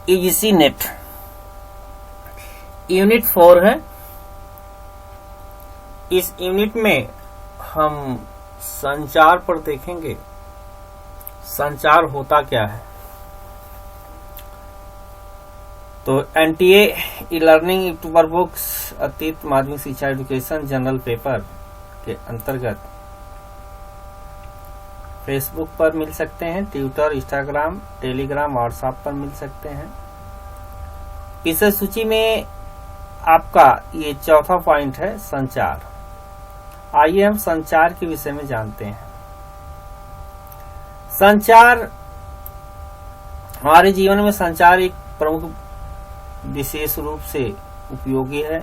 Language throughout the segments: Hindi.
ईजी नेट यूनिट 4 है। इस यूनिट में हम संचार पर देखेंगे। संचार होता क्या है? तो एनटीए ई लर्निंग अक्टूबर बुक्स अतीत माध्यमिक शिक्षा एजुकेशन जनरल पेपर के अंतर्गत फेसबुक पर मिल सकते हैं, ट्विटर, इंस्टाग्राम, टेलीग्राम, व्हाट्सएप पर मिल सकते हैं। विषय सूची में आपका ये चौथा पॉइंट है संचार। आइए हम संचार के विषय में जानते हैं। संचार, हमारे जीवन में संचार एक प्रमुख विशेष रूप से उपयोगी है।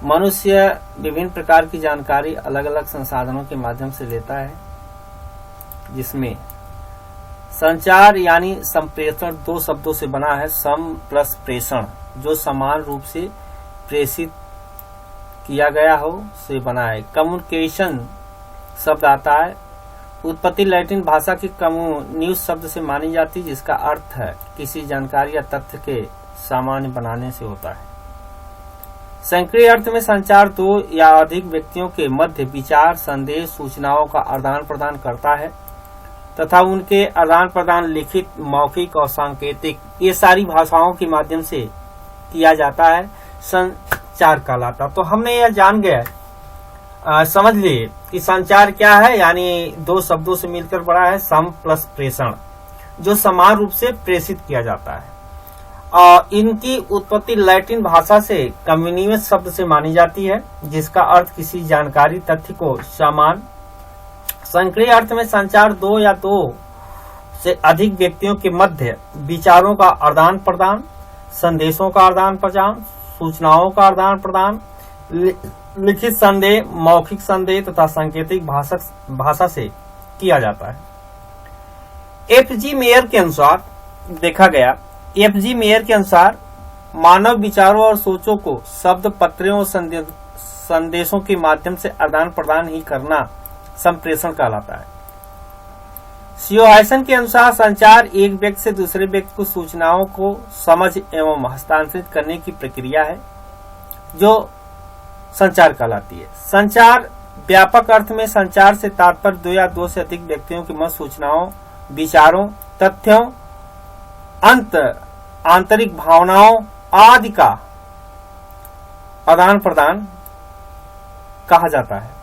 मनुष्य विभिन्न प्रकार की जानकारी अलग अलग संसाधनों के माध्यम से लेता है, जिसमें संचार यानी संप्रेषण दो शब्दों से बना है। सम प्लस प्रेषण, जो समान रूप से प्रेषित किया गया हो से बना है। कम्युनिकेशन शब्द आता है, उत्पत्ति लैटिन भाषा की कम्युन्यूस शब्द से मानी जाती है, जिसका अर्थ है किसी जानकारी या तथ्य के सामान्य बनाने से होता है। संक्रिय अर्थ में संचार दो या अधिक व्यक्तियों के मध्य विचार, संदेश, सूचनाओं का आदान प्रदान करता है तथा उनके आदान प्रदान लिखित, मौखिक और सांकेतिक ये सारी भाषाओं के माध्यम से किया जाता है। संचार कहलाता। तो हमने यह जान गया, समझ लिए कि संचार क्या है। यानी दो शब्दों से मिलकर बड़ा है सम प्लस प्रेषण, जो समान रूप से प्रेषित किया जाता है। और इनकी उत्पत्ति लैटिन भाषा से कम्युनियस शब्द से मानी जाती है, जिसका अर्थ किसी जानकारी, तथ्य को समान। संक्रिय अर्थ में संचार दो या दो से अधिक व्यक्तियों के मध्य विचारों का आदान प्रदान, संदेशों का आदान प्रदान, सूचनाओं का आदान प्रदान, लिखित संदेश, मौखिक संदेश तथा सांकेतिक भाषा से किया जाता है। एफ.जी. मेयर के अनुसार देखा गया, एफ.जी. मेयर के अनुसार मानव विचारों और सोचों को शब्द, पत्रों और संदेशों के माध्यम से आदान प्रदान ही करना संप्रेषण कहलाता है। सियोहाइसन के अनुसार संचार एक व्यक्ति से दूसरे व्यक्ति को सूचनाओं को समझ एवं हस्तांतरित करने की प्रक्रिया है, जो संचार कहलाती है। संचार व्यापक अर्थ में संचार से तात्पर्य दो या दो से अधिक व्यक्तियों के मध्य सूचनाओं, विचारों, तथ्यों, आंतरिक भावनाओं आदि का आदान प्रदान कहा जाता है।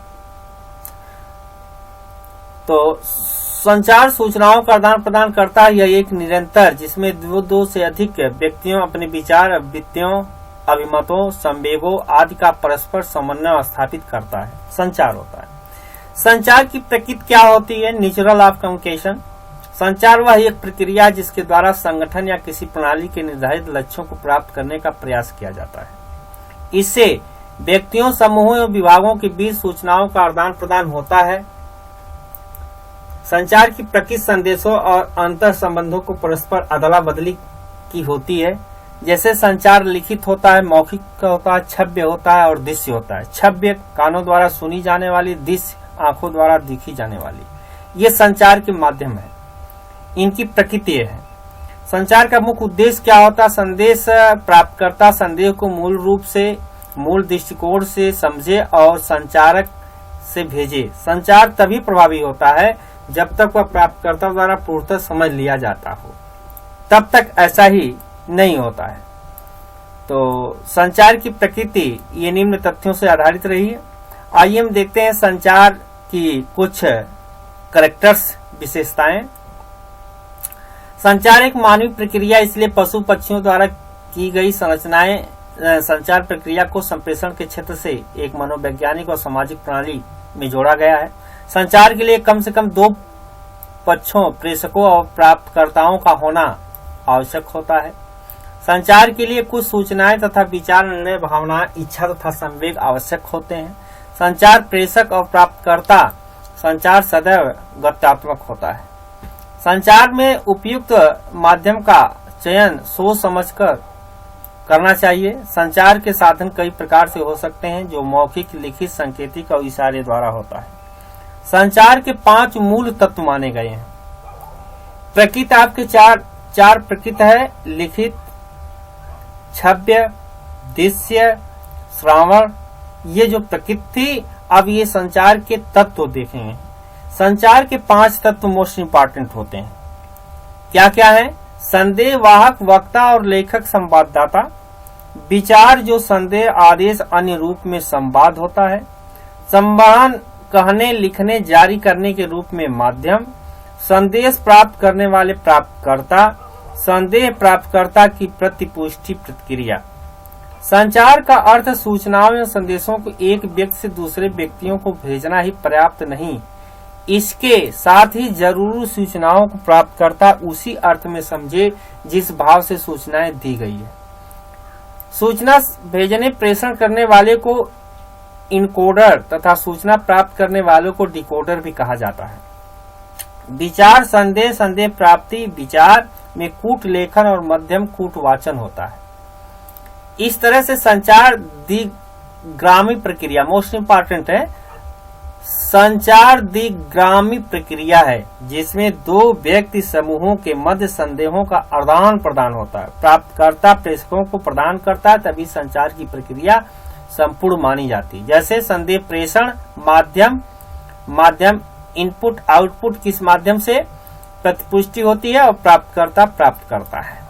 तो संचार सूचनाओं का आदान प्रदान करता है। यह एक निरंतर, जिसमें दो से अधिक व्यक्तियों अपने विचार, वृत्तियों, अभिमतों, संवेगों आदि का परस्पर समन्वय स्थापित करता है, संचार होता है। संचार की प्रकृति क्या होती है? Natural of communication. संचार वह एक प्रक्रिया जिसके द्वारा संगठन या किसी प्रणाली के निर्धारित लक्ष्यों को प्राप्त करने का प्रयास किया जाता है। इससे व्यक्तियों, समूहों एवं विभागों के बीच सूचनाओं का आदान प्रदान होता है। संचार की प्रकृति संदेशों और अंतर संबंधों को परस्पर अदला बदली की होती है। जैसे संचार लिखित होता है, मौखिक होता है, छव्य होता है और दृश्य होता है। छव्य कानों द्वारा सुनी जाने वाली, दृश्य आंखों द्वारा दिखी जाने वाली, ये संचार के माध्यम है। इनकी प्रकृति है। संचार का मुख्य उद्देश्य क्या होता है? संदेश प्राप्तकर्ता संदेश को मूल रूप से, मूल दृष्टिकोण से समझे और संचारक से भेजे। संचार तभी प्रभावी होता है जब तक वह प्राप्तकर्ता द्वारा पूर्णतः समझ लिया जाता हो, तब तक ऐसा ही नहीं होता है। तो संचार की प्रकृति ये निम्न तथ्यों से आधारित रही है। आइए हम देखते हैं संचार की कुछ कैरेक्टर्स, विशेषताएं। संचार एक मानवीय प्रक्रिया, इसलिए पशु पक्षियों द्वारा की गई संरचनाएं संचार प्रक्रिया को संप्रेषण के क्षेत्र से एक मनोवैज्ञानिक और सामाजिक प्रणाली में जोड़ा गया है। संचार के लिए कम से कम दो पक्षों, प्रेषकों और प्राप्तकर्ताओं का होना आवश्यक होता है। संचार के लिए कुछ सूचनाएं तथा विचार, निर्णय, भावना, इच्छा तथा संवेग आवश्यक होते हैं। संचार प्रेषक और प्राप्तकर्ता संचार सदैव गत्यात्मक होता है। संचार में उपयुक्त माध्यम का चयन सोच समझकर करना चाहिए। संचार के साधन कई प्रकार से हो सकते हैं, जो मौखिक, लिखित, सांकेतिक और इशारे द्वारा होता है। संचार के 5 मूल तत्व माने गए हैं। प्रकृति आपके चार प्रकृति है: लिखित, छव्य, दृश्य, श्रावण। ये जो प्रकृति थी, अब ये संचार के तत्व देखेंगे। संचार के 5 तत्व मोस्ट इंपॉर्टेंट होते हैं। क्या क्या है? संदेह वाहक, वक्ता और लेखक, संवाददाता। विचार जो संदेह, आदेश, अन्य रूप में संवाद होता है। संवहन, कहने, लिखने, जारी करने के रूप में माध्यम। संदेश प्राप्त करने वाले, प्राप्तकर्ता। संदेह प्राप्तकर्ता की प्रतिपुष्टि, प्रतिक्रिया। संचार का अर्थ सूचनाओं या संदेशों को एक व्यक्ति से दूसरे व्यक्तियों को भेजना ही पर्याप्त नहीं, इसके साथ ही जरूरी सूचनाओं को प्राप्तकर्ता उसी अर्थ में समझे जिस भाव से सूचनाएं दी गई है। सूचना भेजने, प्रेषण करने वाले को इनकोडर तथा सूचना प्राप्त करने वालों को डिकोडर भी कहा जाता है। विचार, संदेह, संदेह प्राप्ति। विचार में कूट लेखन और मध्यम कूट वाचन होता है। इस तरह से संचार द्विग्रामी प्रक्रिया, मोस्ट इंपॉर्टेंट है, संचार द्विग्रामी प्रक्रिया है जिसमें दो व्यक्ति समूहों के मध्य संदेहों का आदान प्रदान होता है। प्राप्तकर्ता प्रेषकों को प्रदान करता है, तभी संचार की प्रक्रिया संपूर्ण मानी जाती है। जैसे संदेह प्रेषण, माध्यम इनपुट आउटपुट किस माध्यम से प्रतिपुष्टि होती है और प्राप्तकर्ता प्राप्त करता है।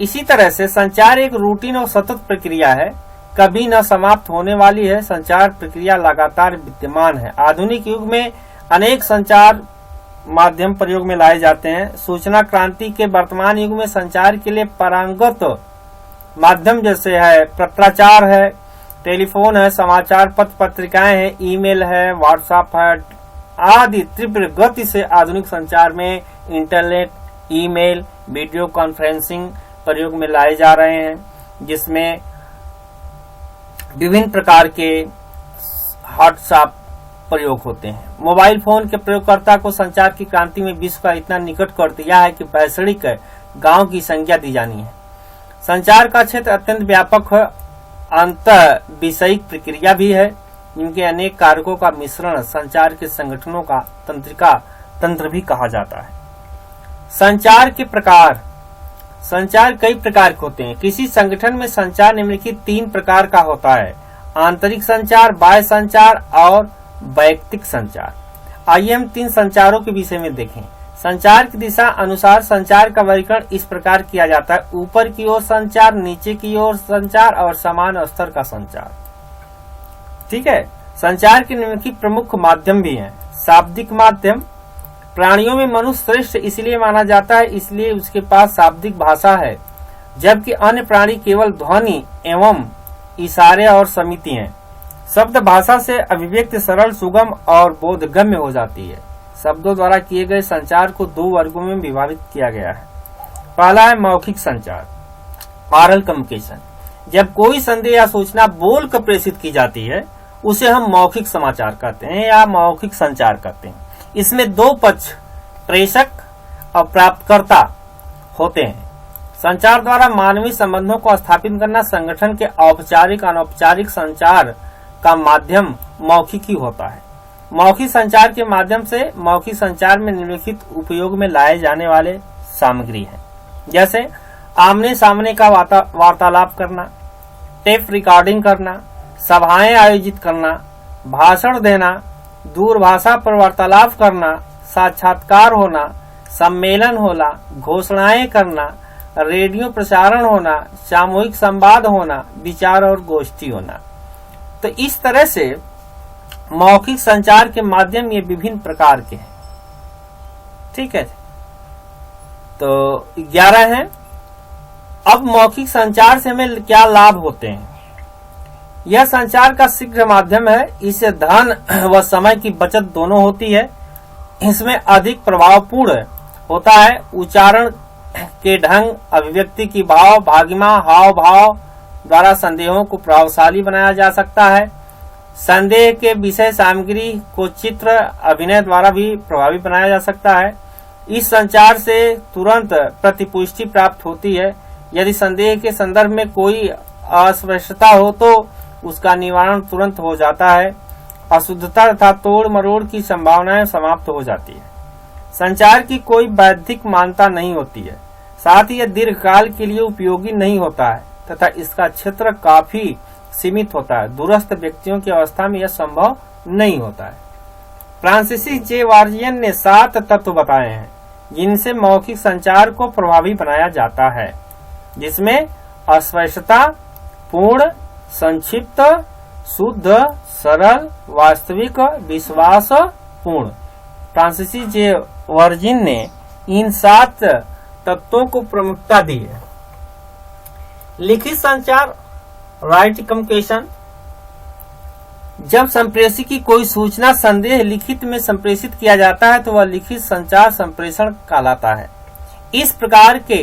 इसी तरह से संचार एक रूटीन और सतत प्रक्रिया है, कभी न समाप्त होने वाली है। संचार प्रक्रिया लगातार विद्यमान है। आधुनिक युग में अनेक संचार माध्यम प्रयोग में लाए जाते हैं। सूचना क्रांति के वर्तमान युग में संचार के लिए परंपरागत माध्यम जैसे है पत्राचार है, टेलीफोन है, समाचार पत्र पत्रिकाएं हैं, ईमेल है, व्हाट्सएप है आदि तीव्र गति से आधुनिक संचार में इंटरनेट, ईमेल, वीडियो कॉन्फ्रेंसिंग प्रयोग में लाए जा रहे हैं, जिसमें विभिन्न प्रकार के व्हाट्सएप प्रयोग होते हैं। मोबाइल फोन के प्रयोगकर्ता को संचार की क्रांति में विश्व का इतना निकट कर दिया है कि वैश्विक गांव की संख्या दी जानी है। संचार का क्षेत्र अत्यंत व्यापक है, अंतः विषयिक प्रक्रिया भी है, जिनके अनेक कारकों का मिश्रण संचार के संगठनों का तंत्र भी कहा जाता है। संचार के प्रकार, संचार कई प्रकार के होते हैं। किसी संगठन में संचार निम्नलिखित 3 प्रकार का होता है: आंतरिक संचार, बाह्य संचार और वैयक्तिक संचार। आइए हम 3 संचारों के विषय में देखें। संचार की दिशा अनुसार संचार का वर्गीकरण इस प्रकार किया जाता है: ऊपर की ओर संचार, नीचे की ओर संचार और समान स्तर का संचार। ठीक है। संचार के निम्नलिखित प्रमुख माध्यम भी हैं। शाब्दिक माध्यम, प्राणियों में मनुष्य श्रेष्ठ इसलिए माना जाता है इसलिए उसके पास शाब्दिक भाषा है, जबकि अन्य प्राणी केवल ध्वनि एवं इशारे और समिति हैं। शब्द भाषा से अभिव्यक्ति सरल, सुगम और बोधगम्य हो जाती है। शब्दों द्वारा किए गए संचार को 2 वर्गों में विभाजित किया गया है। पहला है मौखिक संचार, ऑरल कम्युनिकेशन। जब कोई संदेश या सूचना बोल कर प्रेषित की जाती है उसे हम मौखिक समाचार कहते हैं या मौखिक संचार कहते हैं। इसमें 2 पक्ष, प्रेषक और प्राप्तकर्ता होते हैं। संचार द्वारा मानवीय संबंधों को स्थापित करना संगठन के औपचारिक अनौपचारिक संचार का माध्यम मौखिक ही होता है। मौखिक संचार के माध्यम से मौखिक संचार में निम्नलिखित उपयोग में लाए जाने वाले सामग्री हैं, जैसे आमने सामने का वार्तालाप करना, टेप रिकॉर्डिंग करना, सभाएं आयोजित करना, भाषण देना, दूरभाषा पर वार्तालाप करना, साक्षात्कार होना, सम्मेलन होना, घोषणाएं करना, रेडियो प्रसारण होना, सामूहिक संवाद होना, विचार और गोष्ठी होना। तो इस तरह से मौखिक संचार के माध्यम ये विभिन्न प्रकार के हैं। ठीक है, तो 11 हैं। अब मौखिक संचार से हमें क्या लाभ होते हैं? यह संचार का शीघ्र माध्यम है, इससे धन व समय की बचत दोनों होती है। इसमें अधिक प्रभावपूर्ण होता है। उच्चारण के ढंग, अभिव्यक्ति की भाव, भागिमा, हाव भाव द्वारा संदेहों को प्रभावशाली बनाया जा सकता है। संदेह के विषय सामग्री को चित्र, अभिनय द्वारा भी प्रभावी बनाया जा सकता है। इस संचार से तुरंत प्रतिपुष्टि प्राप्त होती है। यदि संदेह के संदर्भ में कोई अस्पष्टता हो तो उसका निवारण तुरंत हो जाता है। अशुद्धता तथा तोड़ मरोड़ की संभावनाएं समाप्त हो जाती है। संचार की कोई वैधिक मान्यता नहीं होती है। साथ ही यह दीर्घकाल के लिए उपयोगी नहीं होता है तथा इसका क्षेत्र काफी सीमित होता है। दूरस्थ व्यक्तियों की अवस्था में यह संभव नहीं होता है। फ्रांसिस जे वर्जियन ने 7 तत्व बताए हैं जिनसे मौखिक संचार को प्रभावी बनाया जाता है, जिसमें अस्पष्टता, पूर्ण, संक्षिप्त, शुद्ध, सरल, वास्तविक, विश्वास पूर्ण। फ्रांसिस जे वर्जिन ने इन 7 तत्वों को प्रमुखता दी है। लिखित संचार, राइट कम्युनिकेशन। जब संप्रेषक की कोई सूचना संदेश लिखित में संप्रेषित किया जाता है तो वह लिखित संचार संप्रेषण कहलाता है। इस प्रकार के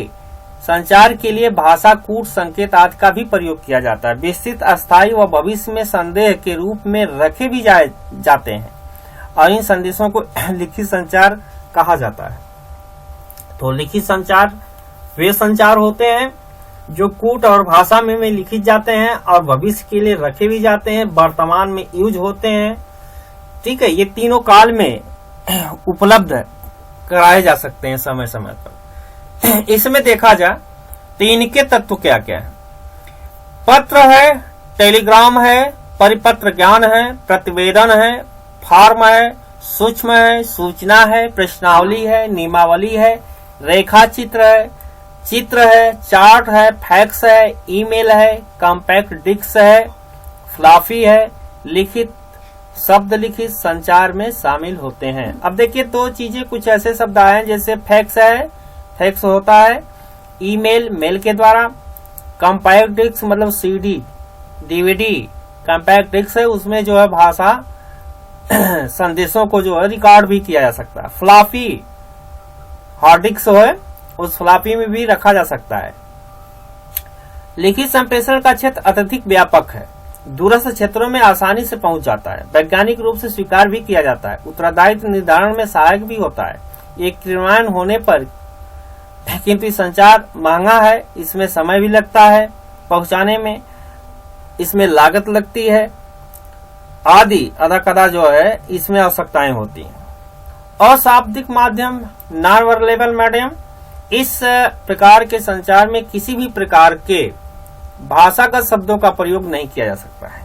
संचार के लिए भाषा, कूट, संकेत आदि का भी प्रयोग किया जाता है। विस्तृत, अस्थायी व भविष्य में संदेश के रूप में रखे भी जाते हैं और इन संदेशों को लिखित संचार कहा जाता है। तो लिखित संचार वे संचार होते हैं जो कूट और भाषा में लिखित जाते हैं और भविष्य के लिए रखे भी जाते हैं, वर्तमान में यूज होते हैं। ठीक है, ये तीनों काल में उपलब्ध कराए जा सकते हैं समय समय पर। इसमें देखा जाए तो इनके तत्व क्या क्या है। पत्र है, टेलीग्राम है, परिपत्र ज्ञान है, प्रतिवेदन है, फॉर्म है, सूक्ष्म है, सूचना है, प्रश्नावली है, नियमावली है, रेखा चित्र है, चित्र है, चार्ट है, फैक्स है, ईमेल है, कॉम्पैक्ट डिस्क है, फ्लॉपी है। लिखित शब्द लिखित संचार में शामिल होते हैं। अब देखिए 2 चीजें कुछ ऐसे शब्द आए हैं, जैसे फैक्स है, फैक्स होता है ईमेल, मेल के द्वारा। कॉम्पैक्ट डिस्क मतलब सीडी, डीवीडी, कॉम्पैक्ट डिस्क है, उसमें जो है भाषा संदेशों को जो है रिकॉर्ड भी किया जा सकता है। फ्लॉपी हार्ड डिस्क है, उस फ्लॉपी में भी रखा जा सकता है। लिखित संप्रेषण का क्षेत्र अत्यधिक व्यापक है, दूरस्थ क्षेत्रों में आसानी से पहुंच जाता है, वैज्ञानिक रूप से स्वीकार भी किया जाता है, उत्तरदायित्व निर्धारण में सहायक भी होता है। एक क्रियान्वयन होने पर किंतु संचार महंगा है, इसमें समय भी लगता है पहुंचाने में, इसमें लागत लगती है आदि अदा कदा जो है इसमें आवश्यकताएं होती हैं। अशाब्दिक माध्यम, नॉन वर्बल मीडियम, इस प्रकार के संचार में किसी भी प्रकार के भाषागत शब्दों का प्रयोग नहीं किया जा सकता है।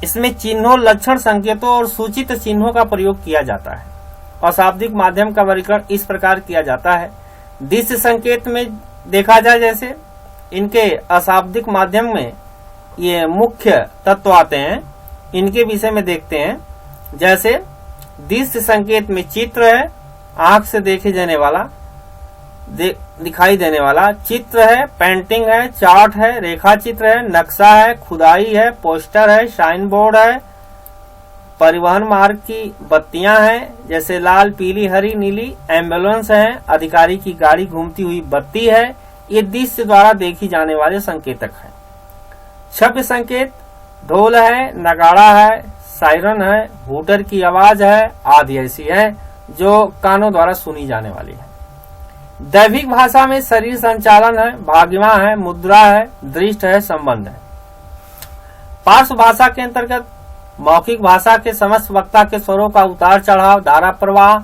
इसमें चिन्हों, लक्षण, संकेतों और सूचित चिन्हों का प्रयोग किया जाता है। अशाब्दिक माध्यम का वर्गीकरण इस प्रकार किया जाता है। दृश्य संकेत में देखा जाए, जैसे इनके अशाब्दिक माध्यम में ये मुख्य तत्व आते हैं, इनके विषय में देखते हैं। जैसे दृश्य संकेत में चित्र है, आंख से देखे जाने वाला, दिखाई देने वाला चित्र है, पेंटिंग है, चार्ट है, रेखा चित्र है, नक्शा है, खुदाई है, पोस्टर है, साइन बोर्ड है, परिवहन मार्ग की बत्तियां हैं, जैसे लाल, पीली, हरी, नीली, एम्बुलेंस है, अधिकारी की गाड़ी घूमती हुई बत्ती है। ये दृश्य द्वारा देखी जाने वाले संकेतक हैं। शब्द संकेत ढोल है, नगाड़ा है, सायरन है, हूटर की आवाज है आदि ऐसी है जो कानों द्वारा सुनी जाने वाली है। दैविक भाषा में शरीर संचालन है, भागिमा है, मुद्रा है, दृष्ट है, संबंध है। पार्श्व भाषा के अंतर्गत मौखिक भाषा के समस्त वक्ता के स्वरों का उतार चढ़ाव, धारा प्रवाह,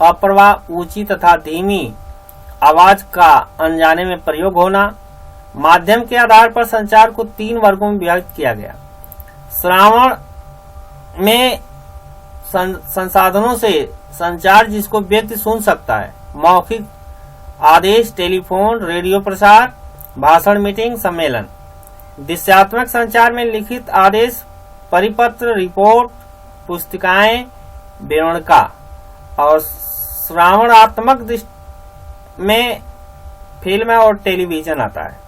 अप्रवाह, ऊंची तथा धीमी आवाज का अनजाने में प्रयोग होना। माध्यम के आधार पर संचार को 3 वर्गों में विभाजित किया गया। श्रावण में संसाधनों से संचार जिसको व्यक्ति सुन सकता है, मौखिक आदेश, टेलीफोन, रेडियो प्रसार, भाषण, मीटिंग, सम्मेलन। दृश्यात्मक संचार में लिखित आदेश, परिपत्र, रिपोर्ट, पुस्तिकाएं, विवरणिका। और श्रावणात्मक में फिल्म और टेलीविजन आता है।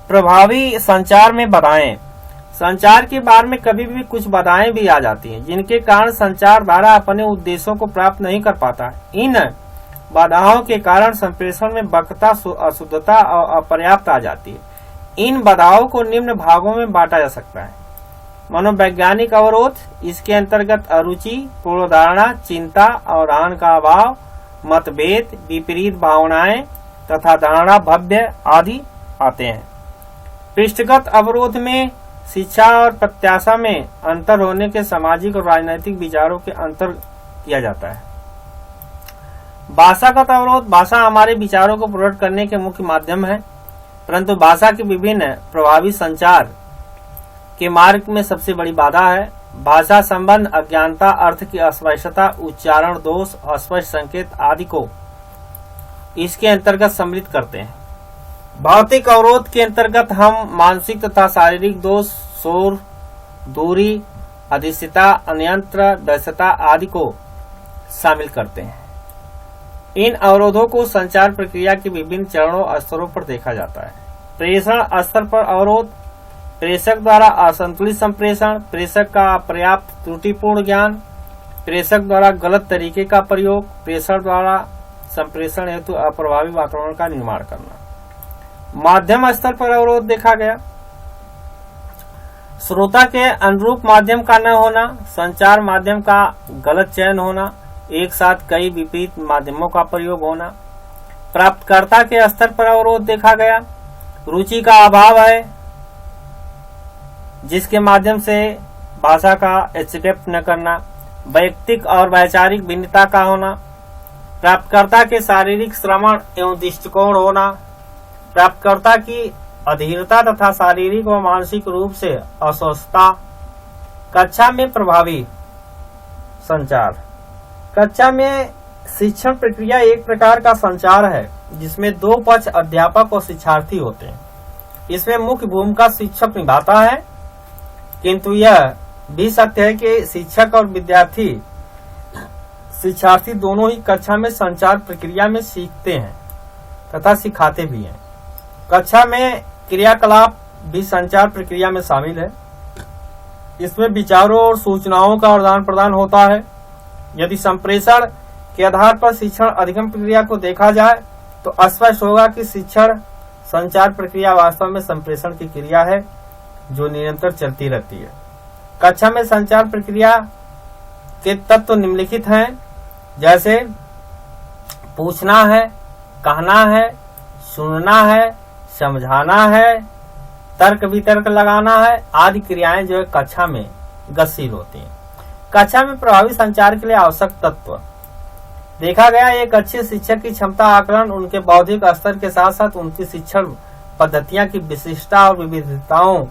प्रभावी संचार में बाधाएं, संचार के बारे में कभी भी कुछ बाधाएं भी आ जाती हैं जिनके कारण संचार द्वारा अपने उद्देश्यों को प्राप्त नहीं कर पाता। इन बाधाओं के कारण संप्रेषण में वक्रता, अशुद्धता और अपर्याप्त आ जाती है। इन बाधाओं को निम्न भागों में बांटा जा सकता है। मनोवैज्ञानिक अवरोध, इसके अंतर्गत अरुचि, पूर्वधारणा, चिंता और आन का अभाव, मतभेद, विपरीत भावनाएं तथा धारणा भव्य आदि आते हैं। पृष्ठगत अवरोध में शिक्षा और प्रत्याशा में अंतर होने के सामाजिक और राजनैतिक विचारों के अंतर किया जाता है। भाषागत अवरोध भाषा हमारे विचारों को प्रकट करने के मुख्य माध्यम है, परंतु भाषा के विभिन्न प्रभावी संचार के मार्ग में सबसे बड़ी बाधा है। भाषा संबंध अज्ञानता, अर्थ की अस्पष्टता, उच्चारण दोष, अस्पष्ट संकेत आदि को इसके अंतर्गत सम्मिलित करते हैं। भौतिक अवरोध के अंतर्गत हम मानसिक तथा शारीरिक दोष, शोर, दूरी, अनिश्चितता, अनियंत्रण, व्यस्तता आदि को शामिल करते हैं। इन अवरोधों को संचार प्रक्रिया के विभिन्न चरणों और स्तरों पर देखा जाता है। प्रेषण स्तर पर अवरोध, प्रेषक द्वारा असंतुलित संप्रेषण, प्रेषक का पर्याप्त त्रुटिपूर्ण ज्ञान, प्रेषक द्वारा गलत तरीके का प्रयोग, प्रेषण द्वारा संप्रेषण हेतु अप्रभावी वातावरण का निर्माण करना। माध्यम स्तर पर अवरोध देखा गया, श्रोता के अनुरूप माध्यम का न होना, संचार माध्यम का गलत चयन होना, एक साथ कई विपरीत माध्यमों का प्रयोग होना। प्राप्तकर्ता के स्तर पर अवरोध देखा गया, रुचि का अभाव है जिसके माध्यम से भाषा का एक्सेप्ट न करना, वैयक्तिक और वैचारिक भिन्नता का होना, प्राप्तकर्ता के शारीरिक श्रवण एवं दृष्टिकोण होना, प्राप्तकर्ता की अधीरता तथा शारीरिक व मानसिक रूप से अस्वस्थता। कक्षा में प्रभावी संचार, कक्षा में शिक्षण प्रक्रिया एक प्रकार का संचार है जिसमें दो पक्ष अध्यापक और शिक्षार्थी होते हैं। इसमें मुख्य भूमिका शिक्षक निभाता है, किंतु यह भी सत्य है कि शिक्षक और शिक्षार्थी दोनों ही कक्षा में संचार प्रक्रिया में सीखते हैं तथा सिखाते भी हैं। कक्षा में क्रियाकलाप भी संचार प्रक्रिया में शामिल है। इसमें विचारों और सूचनाओं का आदान प्रदान होता है। यदि संप्रेषण के आधार पर शिक्षण अधिगम प्रक्रिया को देखा जाए तो स्पष्ट होगा कि शिक्षण संचार प्रक्रिया वास्तव में संप्रेषण की क्रिया है जो निरंतर चलती रहती है। कक्षा में संचार प्रक्रिया के तत्व निम्नलिखित हैं, जैसे पूछना है, कहना है, सुनना है, समझाना है, तर्क वितर्क लगाना है आदि क्रियाएं जो है कक्षा में गतिशील होती हैं। कक्षा में प्रभावी संचार के लिए आवश्यक तत्व देखा गया, एक अच्छे शिक्षक की क्षमता आकलन उनके बौद्धिक स्तर के साथ साथ उनकी शिक्षण पद्धतियां की विशिष्टता और विविधताओं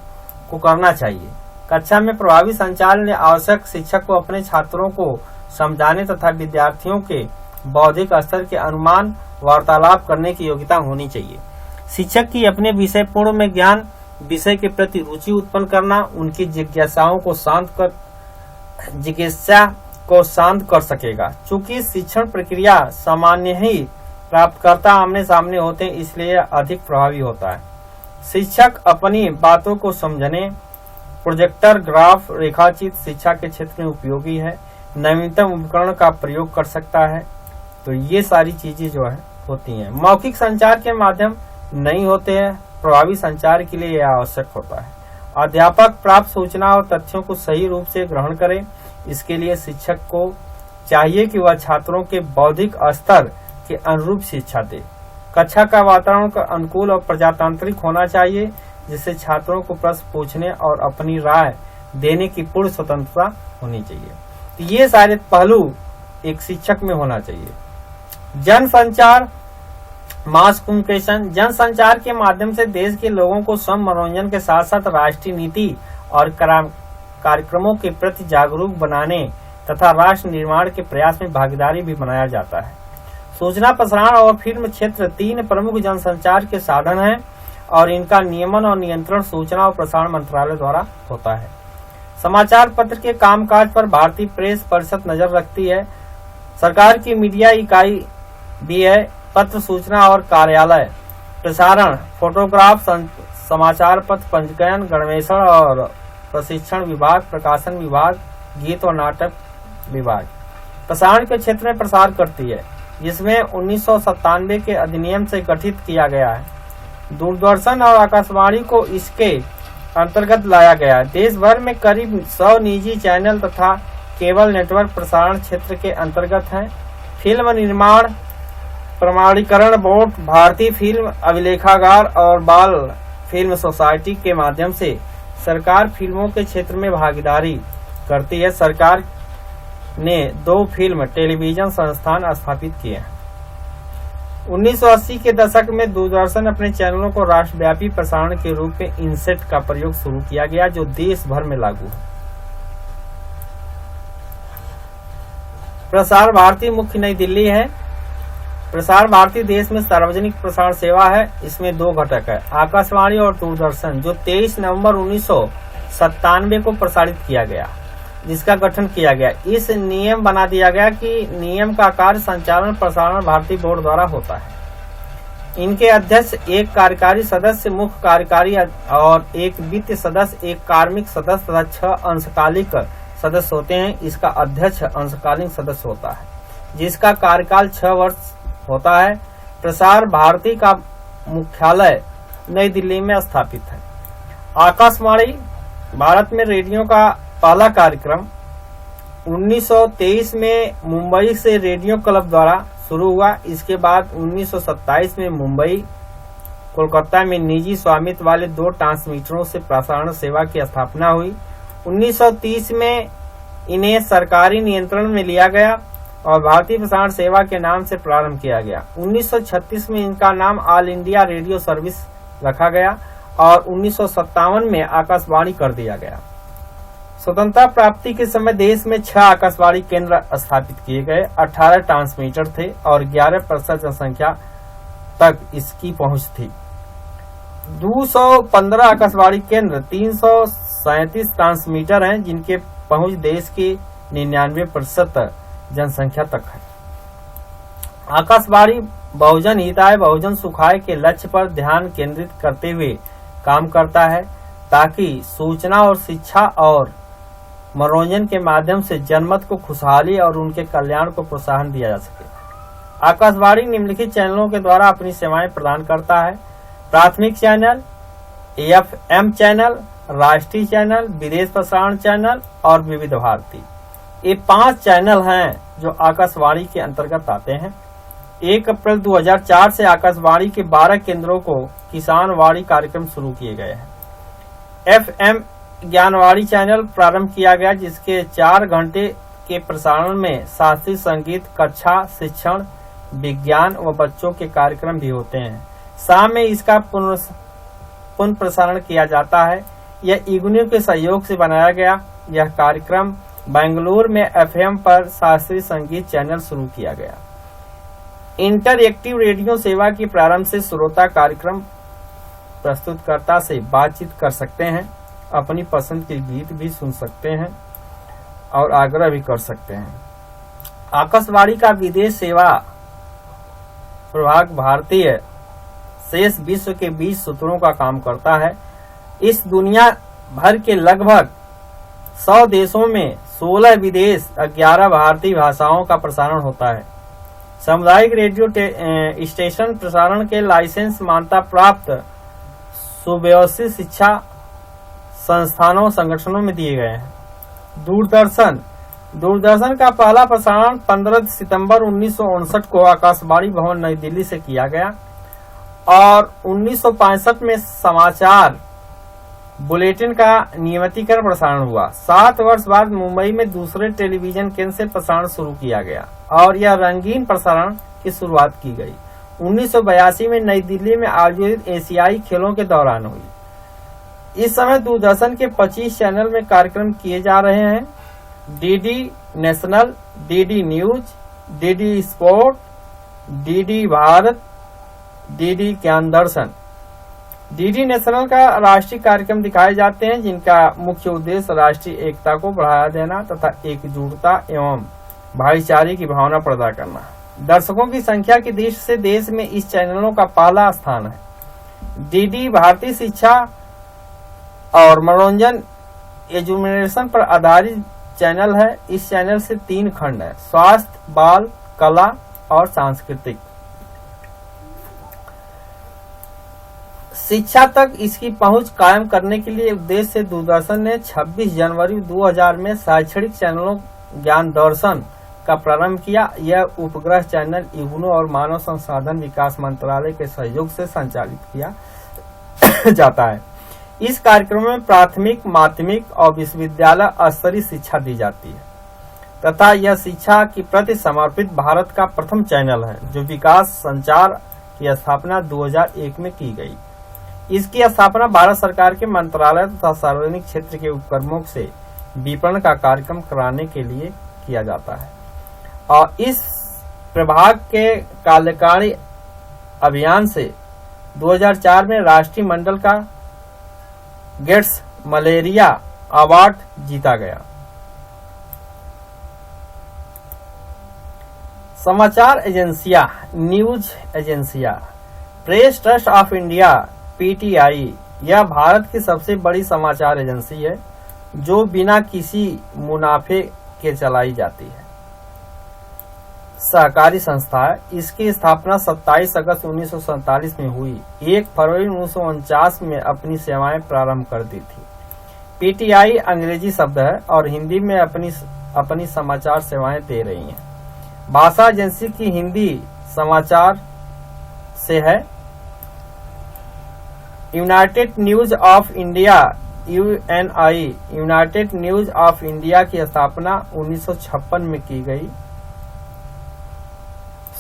को करना चाहिए। कक्षा में प्रभावी संचार में आवश्यक शिक्षक को अपने छात्रों को समझाने तथा विद्यार्थियों के बौद्धिक स्तर के अनुमान वार्तालाप करने की योग्यता होनी चाहिए। शिक्षक की अपने विषय पूर्ण में ज्ञान, विषय के प्रति रुचि उत्पन्न करना उनकी जिज्ञासा को शांत कर सकेगा। चूंकि शिक्षण प्रक्रिया सामान्य ही प्राप्तकर्ता आमने सामने होते हैं, इसलिए अधिक प्रभावी होता है। शिक्षक अपनी बातों को समझने प्रोजेक्टर, ग्राफ, रेखाचित्र शिक्षा के क्षेत्र में उपयोगी है। नवीनतम उपकरण का प्रयोग कर सकता है। तो ये सारी चीजें जो है होती हैं। मौखिक संचार के माध्यम नहीं होते हैं। प्रभावी संचार के लिए यह आवश्यक होता है। अध्यापक प्राप्त सूचना और तथ्यों को सही रूप से ग्रहण करे। इसके लिए शिक्षक को चाहिए कि वह छात्रों के बौद्धिक स्तर के अनुरूप शिक्षा दे। कक्षा का वातावरण का अनुकूल और प्रजातांत्रिक होना चाहिए, जिससे छात्रों को प्रश्न पूछने और अपनी राय देने की पूर्ण स्वतंत्रता होनी चाहिए। तो ये सारे पहलू एक शिक्षक में होना चाहिए। जन संचार, मास कम्युनिकेशन, जन संचार के माध्यम से देश के लोगों को सम मनोरंजन के साथ साथ राष्ट्रीय नीति और कार्यक्रमों के प्रति जागरूक बनाने तथा राष्ट्र निर्माण के प्रयास में भागीदारी भी बनाया जाता है। सूचना प्रसारण और फिल्म क्षेत्र 3 प्रमुख जनसंचार के साधन हैं और इनका नियमन और नियंत्रण सूचना और प्रसारण मंत्रालय द्वारा होता है। समाचार पत्र के कामकाज पर भारतीय प्रेस परिषद नजर रखती है। सरकार की मीडिया इकाई भी है। पत्र सूचना और कार्यालय, प्रसारण, फोटोग्राफ, समाचार पत्र पंजीकरण, गणवेषण और प्रशिक्षण विभाग, प्रकाशन विभाग, गीत और नाटक विभाग प्रसारण के क्षेत्र में प्रसार करती है, जिसमें 1997 के अधिनियम से गठित किया गया है। दूरदर्शन और आकाशवाणी को इसके अंतर्गत लाया गया है। देश भर में करीब 100 निजी चैनल तथा केबल नेटवर्क प्रसारण क्षेत्र के अंतर्गत हैं। फिल्म निर्माण प्रमाणीकरण बोर्ड, भारतीय फिल्म अभिलेखागार और बाल फिल्म सोसाइटी के माध्यम से सरकार फिल्मों के क्षेत्र में भागीदारी करती है। सरकार ने 2 फिल्म टेलीविजन संस्थान स्थापित किए हैं। 1980 के दशक में दूरदर्शन अपने चैनलों को राष्ट्रव्यापी प्रसारण के रूप में इनसेट का प्रयोग शुरू किया गया, जो देश भर में लागू है। प्रसार भारती मुख्य नई दिल्ली है। प्रसार भारती देश में सार्वजनिक प्रसारण सेवा है। इसमें दो घटक है, आकाशवाणी और दूरदर्शन, जो 23 नवंबर 1997 को प्रसारित किया गया, जिसका गठन किया गया। इस नियम बना दिया गया कि नियम का कार्य संचालन प्रसारण भारती बोर्ड द्वारा होता है। इनके अध्यक्ष एक कार्यकारी सदस्य, मुख्य कार्यकारी और एक वित्तीय सदस्य, एक कार्मिक सदस्य तथा 6 अंशकालिक सदस्य होते हैं। इसका अध्यक्ष अंशकालीन सदस्य होता है, जिसका कार्यकाल 6 वर्ष होता है। प्रसार भारती का मुख्यालय नई दिल्ली में स्थापित है। आकाशवाणी भारत में रेडियो का पहला कार्यक्रम 1923 में मुंबई से रेडियो क्लब द्वारा शुरू हुआ। इसके बाद 1927 में मुंबई, कोलकाता में निजी स्वामित्व वाले 2 ट्रांसमीटरों से प्रसारण सेवा की स्थापना हुई। 1930 में इन्हें सरकारी नियंत्रण में लिया गया और भारतीय प्रसारण सेवा के नाम से प्रारंभ किया गया। 1936 में इनका नाम ऑल इंडिया रेडियो सर्विस रखा गया और 1957 में आकाशवाणी कर दिया गया। स्वतंत्रता प्राप्ति के समय देश में 6 आकाशवाणी केंद्र स्थापित किए गए, 18 ट्रांसमीटर थे और 11% जनसंख्या तक इसकी पहुंच थी। 215 आकाशवाणी केंद्र, 337 ट्रांसमीटर हैं, जिनके पहुंच देश की 99% जनसंख्या तक है। आकाशवाणी बहुजन हिताय बहुजन सुखाय के लक्ष्य पर ध्यान केंद्रित करते हुए काम करता है, ताकि सूचना और शिक्षा और मनोरंजन के माध्यम से जनमत को खुशहाली और उनके कल्याण को प्रोत्साहन दिया जा सके। आकाशवाणी निम्नलिखित चैनलों के द्वारा अपनी सेवाएं प्रदान करता है: प्राथमिक चैनल, FM चैनल, राष्ट्रीय चैनल, विदेश प्रसारण चैनल और विविध भारती। ये 5 चैनल हैं जो आकाशवाणी के अंतर्गत आते हैं। 1 अप्रैल 2004 से आकाशवाणी के 12 केंद्रों को किसानवाणी कार्यक्रम शुरू किए गए हैं। FM ज्ञानवाणी चैनल प्रारंभ किया गया, जिसके 4 घंटे के प्रसारण में शास्त्रीय संगीत, कक्षा, शिक्षण, विज्ञान व बच्चों के कार्यक्रम भी होते हैं। शाम में इसका पुनः प्रसारण किया जाता है। यह इग्नू के सहयोग से बनाया गया। यह कार्यक्रम बेंगलुरु में FM पर शास्त्रीय संगीत चैनल शुरू किया गया। इंटरएक्टिव रेडियो सेवा की प्रारंभ से श्रोता कार्यक्रम प्रस्तुतकर्ता से बातचीत कर सकते हैं, अपनी पसंद के गीत भी सुन सकते हैं और आग्रह भी कर सकते हैं। आकाशवाणी का विदेश सेवा प्रभाग भारतीय शेष विश्व के 20 सूत्रों का काम करता है। इस दुनिया भर के लगभग 100 देशों में 16 विदेश 11 भारतीय भाषाओं का प्रसारण होता है। सामुदायिक रेडियो स्टेशन प्रसारण के लाइसेंस मान्यता प्राप्त सुव्यवस्थित शिक्षा संस्थानों संगठनों में दिए गए हैं। दूरदर्शन का पहला प्रसारण 15 सितंबर 1959 को आकाशवाणी भवन नई दिल्ली से किया गया और 1965 में समाचार बुलेटिन का नियमितीकरण प्रसारण हुआ। 7 वर्ष बाद मुंबई में दूसरे टेलीविजन केंद्र से प्रसारण शुरू किया गया और यह रंगीन प्रसारण की शुरुआत की गई। 1982 में नई दिल्ली में आयोजित एशियाई खेलों के दौरान हुई। इस समय दूरदर्शन के 25 चैनल में कार्यक्रम किए जा रहे हैं: DD national, DD news, DD sport, DD Bharat, DD ज्ञान दर्शन। डीडी नेशनल का राष्ट्रीय कार्यक्रम दिखाए जाते हैं, जिनका मुख्य उद्देश्य राष्ट्रीय एकता को बढ़ावा देना तथा एकजुटता एवं भाईचारे की भावना पैदा करना। दर्शकों की संख्या की दृष्टि से देश में इस चैनलों का पहला स्थान है। डीडी भारतीय शिक्षा और मनोरंजन एजुकेशन पर आधारित चैनल है। इस चैनल से 3 खंड है: स्वास्थ्य, बाल, कला और सांस्कृतिक। शिक्षा तक इसकी पहुंच कायम करने के लिए उद्देश्य से दूरदर्शन ने 26 जनवरी 2000 में शैक्षणिक चैनलों ज्ञान दर्शन का प्रारंभ किया। यह उपग्रह चैनल इग्नू और मानव संसाधन विकास मंत्रालय के सहयोग से संचालित किया जाता है। इस कार्यक्रम में प्राथमिक, माध्यमिक और विश्वविद्यालय स्तरीय शिक्षा दी जाती है। तथा यह शिक्षा के प्रति समर्पित भारत का प्रथम चैनल है, जो विकास संचार की स्थापना 2001 में की गई। इसकी स्थापना भारत सरकार के मंत्रालय तथा सार्वजनिक क्षेत्र के उपक्रमों से विपणन का कार्यक्रम कराने के लिए किया जाता है और इस प्रभाग के कार्यकारी अभियान से 2004 में राष्ट्रीय मंडल का गेट्स मलेरिया अवार्ड जीता गया। समाचार एजेंसियां, न्यूज एजेंसियां। Press trust of India PTI यह भारत की सबसे बड़ी समाचार एजेंसी है जो बिना किसी मुनाफे के चलाई जाती है। सहकारी संस्था है। इसकी स्थापना 27 अगस्त 1947 में हुई। 1 फरवरी 1949 में अपनी सेवाएं प्रारंभ कर दी थी। पीटीआई अंग्रेजी शब्द है और हिंदी में अपनी समाचार सेवाएं दे रही हैं। भाषा एजेंसी की हिंदी समाचार से है। United news of India Uni United news of India की स्थापना 1956 में की गई।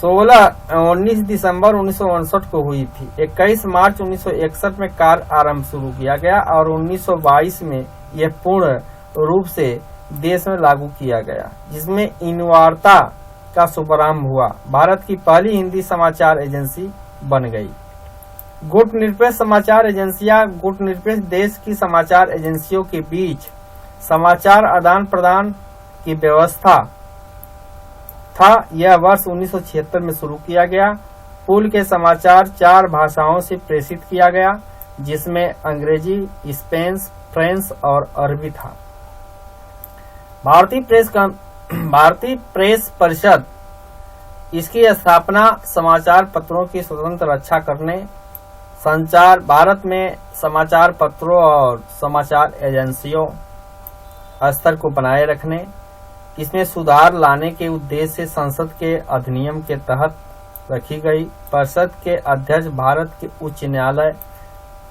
19 दिसंबर 1959 को हुई थी। 21 मार्च 1961 में कार्य आरंभ शुरू किया गया और 1922 में यह पूर्ण रूप से देश में लागू किया गया, जिसमें इन वार्ता का शुभारंभ हुआ। भारत की पहली हिंदी समाचार एजेंसी बन गई। गुटनिरपेक्ष समाचार एजेंसियां गुटनिरपेक्ष देश की समाचार एजेंसियों के बीच समाचार आदान प्रदान की व्यवस्था था। यह वर्ष 1976 में शुरू किया गया। पूल के समाचार 4 भाषाओं से प्रेषित किया गया, जिसमें अंग्रेजी, स्पेनिश, फ्रेंच और अरबी था। भारतीय प्रेस परिषद, इसकी स्थापना समाचार पत्रों की स्वतंत्र रक्षा करने, संचार भारत में समाचार पत्रों और समाचार एजेंसियों स्तर को बनाए रखने, इसमें सुधार लाने के उद्देश्य से संसद के अधिनियम के तहत रखी गई। परिषद के अध्यक्ष भारत के उच्च न्यायालय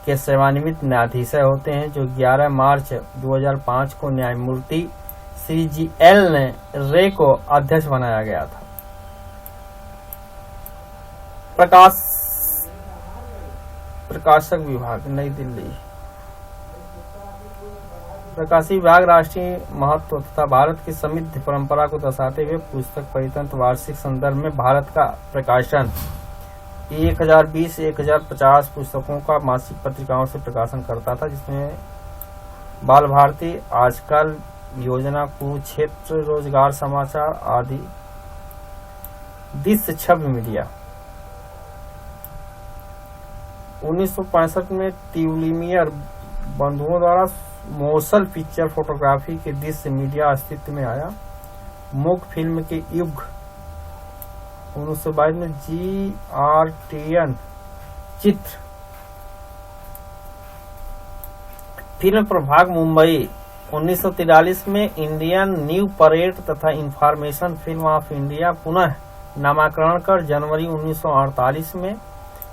के सेवानिवृत्त न्यायाधीश होते हैं, जो 11 मार्च 2005 को न्यायमूर्ति श्री जी.एल. रे को अध्यक्ष बनाया गया था। प्रकाशक विभाग, नई दिल्ली। प्रकाशी विभाग राष्ट्रीय महत्व तथा भारत की समृद्ध परंपरा को दर्शाते हुए पुस्तक परितंत्र वार्षिक संदर्भ में भारत का प्रकाशन 1020-1050 पुस्तकों का मासिक पत्रिकाओं से प्रकाशन करता था, जिसमें बाल भारती, आजकल, योजना, कुरुक्षेत्र, रोजगार समाचार आदि। दृश्य छवि मीडिया 1965 में ट्यूलिमियर बंधुओं द्वारा मोशन पिक्चर फोटोग्राफी के दृश्य मीडिया अस्तित्व में आया। मूक फिल्म के युग 1922 में GRTN चित्र फिल्म प्रभाग मुंबई 1943 में इंडियन न्यू परेड तथा इंफॉर्मेशन फिल्म ऑफ इंडिया पुनः नामकरण कर जनवरी 1948 में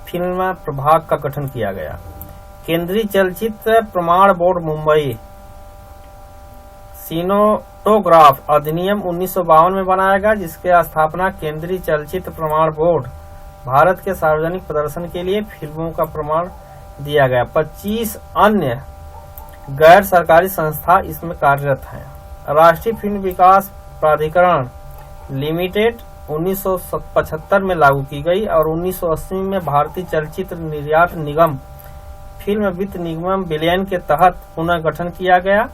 फिल्म प्रभाग का गठन किया गया। केंद्रीय चलचित्र प्रमाण बोर्ड मुंबई सिनेटोग्राफ अधिनियम 1952 में बनाया गया, जिसकी स्थापना केंद्रीय चलचित्र प्रमाण बोर्ड भारत के सार्वजनिक प्रदर्शन के लिए फिल्मों का प्रमाण दिया गया। 25 अन्य गैर सरकारी संस्था इसमें कार्यरत हैं। राष्ट्रीय फिल्म विकास प्राधिकरण लिमिटेड 1975 में लागू की गई और 1980 में भारतीय चलचित्र निर्यात निगम फिल्म वित्त निगम विलयन के तहत पुनः गठन किया गया।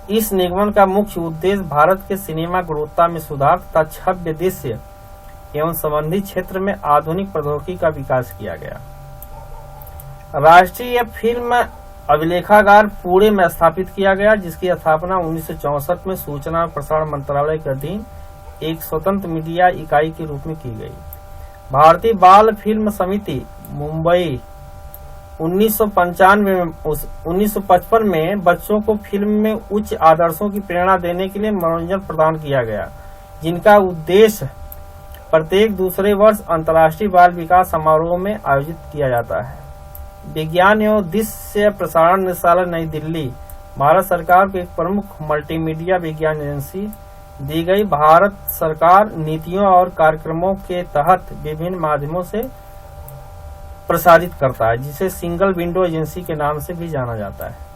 इस निगम का मुख्य उद्देश्य भारत के सिनेमा गुणवत्ता में सुधार तथा छवि दृश्य एवं संबंधित क्षेत्र में आधुनिक प्रौद्योगिकी का विकास किया गया। राष्ट्रीय फिल्म अभिलेखागार पुणे में स्थापित किया गया, जिसकी स्थापना 1964 में सूचना और प्रसारण मंत्रालय के अधीन एक स्वतंत्र मीडिया इकाई के रूप में की गई। भारतीय बाल फिल्म समिति मुंबई 1955 में बच्चों को फिल्म में उच्च आदर्शों की प्रेरणा देने के लिए मनोरंजन प्रदान किया गया, जिनका उद्देश्य प्रत्येक दूसरे वर्ष अंतर्राष्ट्रीय बाल विकास समारोह में आयोजित किया जाता है। विज्ञान एवं दृश्य प्रसारण निदेशालय नई दिल्ली भारत सरकार की एक प्रमुख मल्टीमीडिया विज्ञान एजेंसी दी गई भारत सरकार नीतियों और कार्यक्रमों के तहत विभिन्न माध्यमों से प्रसारित करता है, जिसे सिंगल विंडो एजेंसी के नाम से भी जाना जाता है।